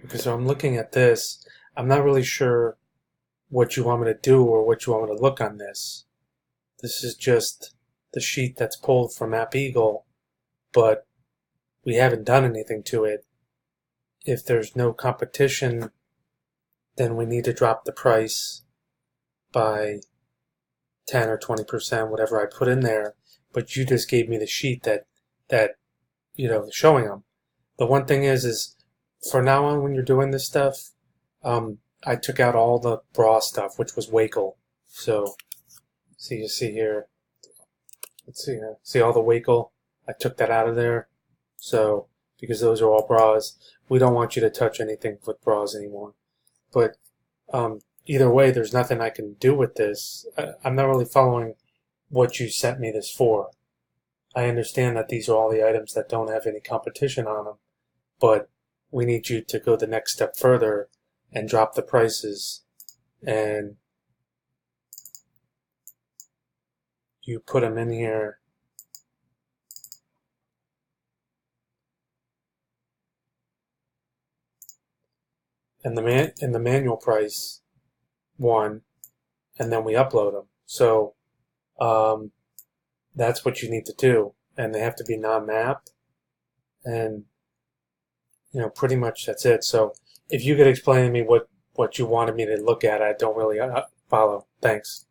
Because I'm looking at this, I'm not really sure what you want me to do or what you want me to look on this. This is just the sheet that's pulled from App Eagle, but we haven't done anything to it. If there's no competition, then we need to drop the price by 10 or 20%, whatever I put in there. But you just gave me the sheet that showing them. The one thing is for now on when you're doing this stuff, I took out all the bra stuff, which was Wakel. So, you see here. Let's see here. See all the Wakel? I took that out of there. So, because those are all bras, we don't want you to touch anything with bras anymore. But either way, there's nothing I can do with this. I'm not really following what you sent me this for. I understand that these are all the items that don't have any competition on them, but we need you to go the next step further and drop the prices, and you put them in here. And in the manual price one, and then we upload them. So that's what you need to do, and they have to be non-map, and pretty much that's it. So if you could explain to me what you wanted me to look at, I don't really follow. Thanks.